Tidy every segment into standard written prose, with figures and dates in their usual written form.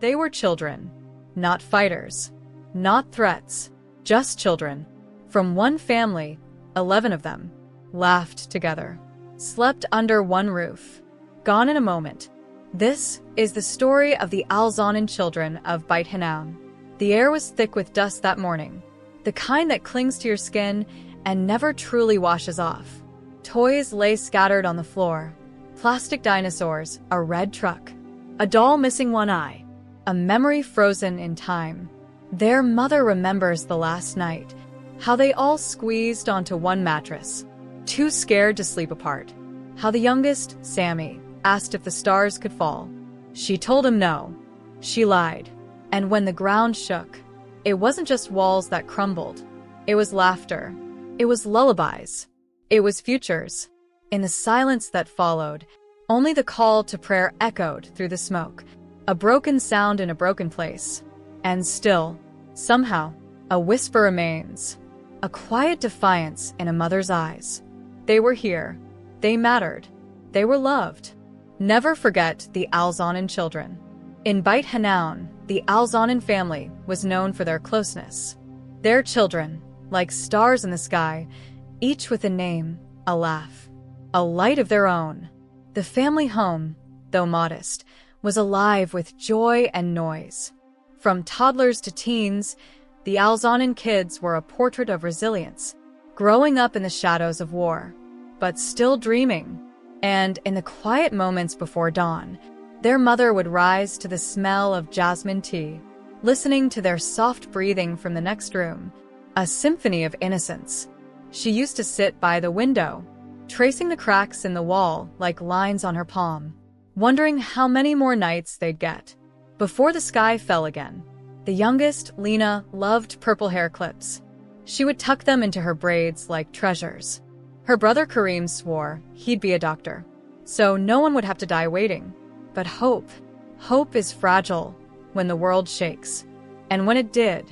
They were children, not fighters, not threats, just children. From one family, 11 of them, laughed together, slept under one roof, gone in a moment. This is the story of the al-Zaanin children of Beit Hanoun. The air was thick with dust that morning, the kind that clings to your skin and never truly washes off. Toys lay scattered on the floor, plastic dinosaurs, a red truck, a doll missing one eye, a memory frozen in time. Their mother remembers the last night, how they all squeezed onto one mattress, too scared to sleep apart. How the youngest, Sammy, asked if the stars could fall. She told him no. She lied. And when the ground shook, it wasn't just walls that crumbled. It was laughter. It was lullabies. It was futures. In the silence that followed, only the call to prayer echoed through the smoke, a broken sound in a broken place. And still, somehow, a whisper remains, a quiet defiance in a mother's eyes. They were here. They mattered. They were loved. Never forget the al-Zaanin children. In Beit Hanoun, the al-Zaanin family was known for their closeness. Their children, like stars in the sky, each with a name, a laugh, a light of their own. The family home, though modest, was alive with joy and noise. From toddlers to teens, the al-Zaanin kids were a portrait of resilience, growing up in the shadows of war, but still dreaming. And in the quiet moments before dawn, their mother would rise to the smell of jasmine tea, listening to their soft breathing from the next room, a symphony of innocence. She used to sit by the window, tracing the cracks in the wall like lines on her palm, wondering how many more nights they'd get before the sky fell again. The youngest, Lena, loved purple hair clips. She would tuck them into her braids like treasures. Her brother Kareem swore he'd be a doctor, so no one would have to die waiting. But hope is fragile when the world shakes. And when it did,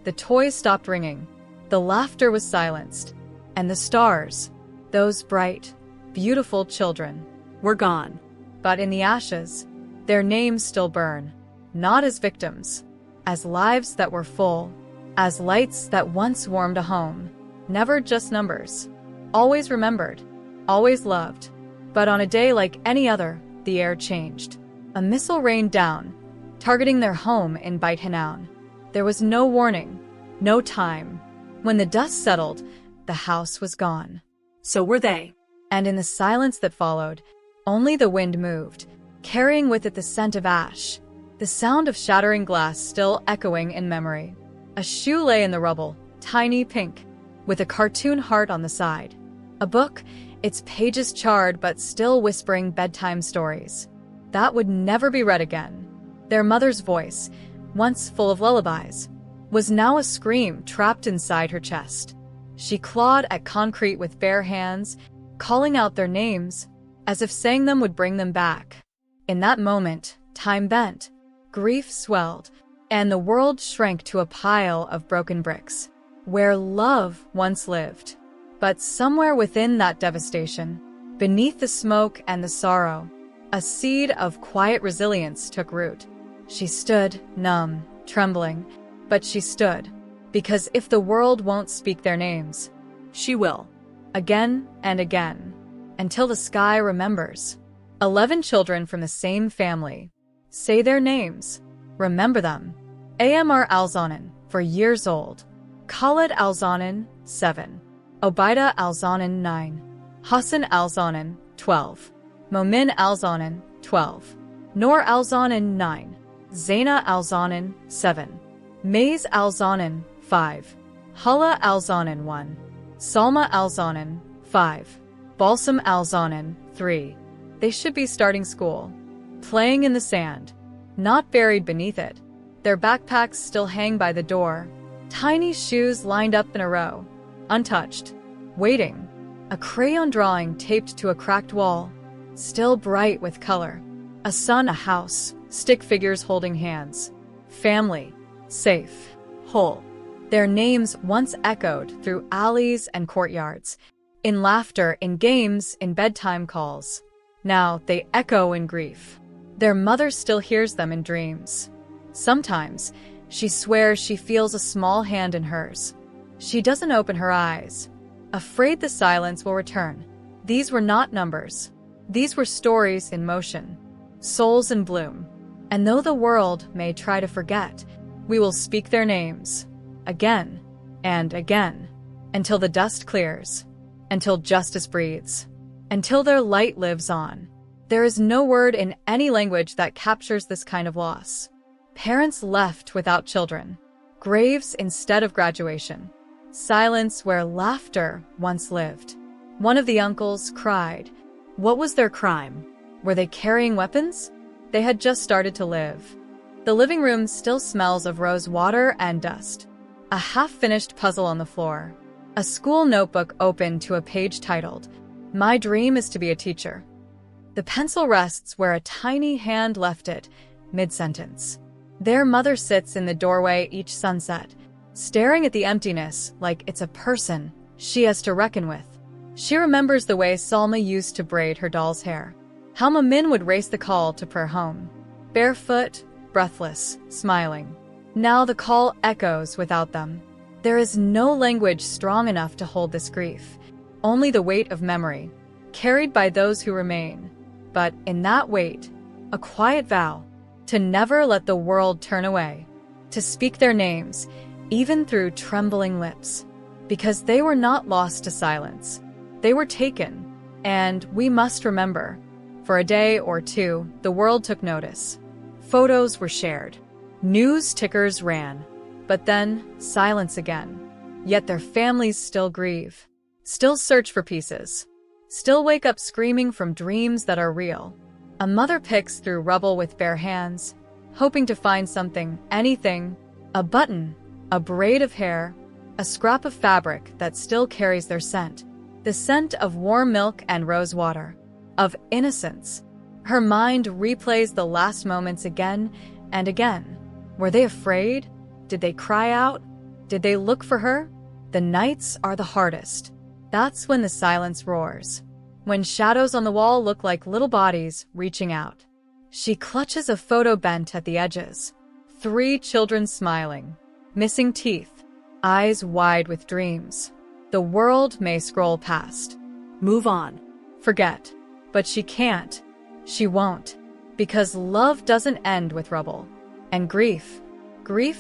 the toys stopped ringing, the laughter was silenced, and the stars, those bright, beautiful children, were gone. But in the ashes, their names still burn, not as victims, as lives that were full, as lights that once warmed a home, never just numbers. Always remembered, always loved. But on a day like any other, the air changed. A missile rained down, targeting their home in Beit Hanoun. There was no warning, no time. When the dust settled, the house was gone. So were they. And in the silence that followed, only the wind moved, carrying with it the scent of ash, the sound of shattering glass still echoing in memory. A shoe lay in the rubble, tiny pink, with a cartoon heart on the side. A book, its pages charred but still whispering bedtime stories that would never be read again. Their mother's voice, once full of lullabies, was now a scream trapped inside her chest. She clawed at concrete with bare hands, calling out their names, as if saying them would bring them back. In that moment, time bent, grief swelled, and the world shrank to a pile of broken bricks, where love once lived. But somewhere within that devastation, beneath the smoke and the sorrow, a seed of quiet resilience took root. She stood, numb, trembling, but she stood, because if the world won't speak their names, she will, again and again, until the sky remembers. 11 children from the same family. Say their names. Remember them. Amr al-Zaanin, 4 years old. Khalid al-Zaanin, 7. Obaida al-Zaanin, 9. Hassan al-Zaanin, 12. Momin al-Zaanin, 12. Noor al-Zaanin, 9. Zaina al-Zaanin, 7. Maze al-Zaanin, 5. Hala al-Zaanin, 1. Salma al-Zaanin, 5. Balsam al-Zaanin, 3. They should be starting school, playing in the sand, not buried beneath it. Their backpacks still hang by the door, tiny shoes lined up in a row, untouched, waiting. A crayon drawing taped to a cracked wall, still bright with color. A sun, a house, stick figures holding hands. Family, safe, whole. Their names once echoed through alleys and courtyards, in laughter, in games, in bedtime calls. Now they echo in grief. Their mother still hears them in dreams, Sometimes, she swears she feels a small hand in hers. She doesn't open her eyes, afraid the silence will return. These were not numbers. These were stories in motion, souls in bloom. And though the world may try to forget, we will speak their names, again and again, until the dust clears, until justice breathes, until their light lives on. There is no word in any language that captures this kind of loss. Parents left without children, graves instead of graduation, silence where laughter once lived. One of the uncles cried. What was their crime? Were they carrying weapons? They had just started to live. The living room still smells of rose water and dust. A half-finished puzzle on the floor. A school notebook open to a page titled, "My dream is to be a teacher." The pencil rests where a tiny hand left it, mid-sentence. Their mother sits in the doorway each sunset, staring at the emptiness like it's a person she has to reckon with. She remembers the way Salma used to braid her doll's hair, how Min would race the call to prayer home, barefoot, breathless, smiling. Now the call echoes without them. There is no language strong enough to hold this grief, only the weight of memory, carried by those who remain. But in that weight, a quiet vow, to never let the world turn away, to speak their names, even through trembling lips, because they were not lost to silence. They were taken, and we must remember. For a day or two, the world took notice. Photos were shared. News tickers ran. But then, silence again. Yet their families still grieve, still search for pieces, still wake up screaming from dreams that are real. A mother picks through rubble with bare hands, hoping to find something, anything, a button, a braid of hair, a scrap of fabric that still carries their scent, the scent of warm milk and rose water, of innocence. Her mind replays the last moments again and again. Were they afraid? Did they cry out? Did they look for her? The nights are the hardest. That's when the silence roars, when shadows on the wall look like little bodies reaching out. She clutches a photo bent at the edges. 3 children smiling, missing teeth, eyes wide with dreams. The world may scroll past, move on, forget, but she can't, she won't, because love doesn't end with rubble. And grief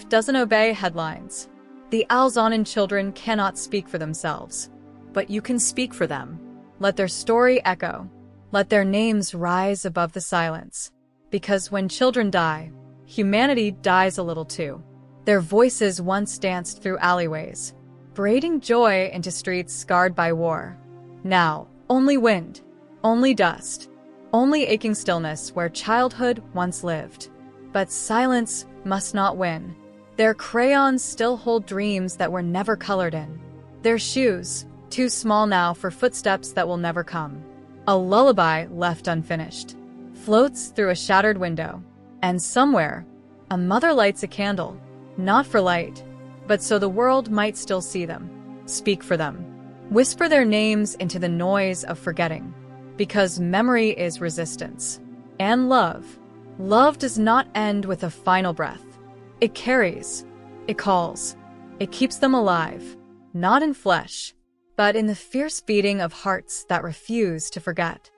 doesn't obey headlines. The al-Zaanin children cannot speak for themselves, but you can speak for them. Let their story echo. Let their names rise above the silence. Because when children die, humanity dies a little too. Their voices once danced through alleyways, braiding joy into streets scarred by war. Now, only wind, only dust, only aching stillness where childhood once lived. But silence must not win. Their crayons still hold dreams that were never colored in. Their shoes, too small now for footsteps that will never come. A lullaby left unfinished, floats through a shattered window. And somewhere, a mother lights a candle, not for light, but so the world might still see them, speak for them, whisper their names into the noise of forgetting. Because memory is resistance. And love. Love does not end with a final breath. It carries, it calls, it keeps them alive, not in flesh, but in the fierce beating of hearts that refuse to forget.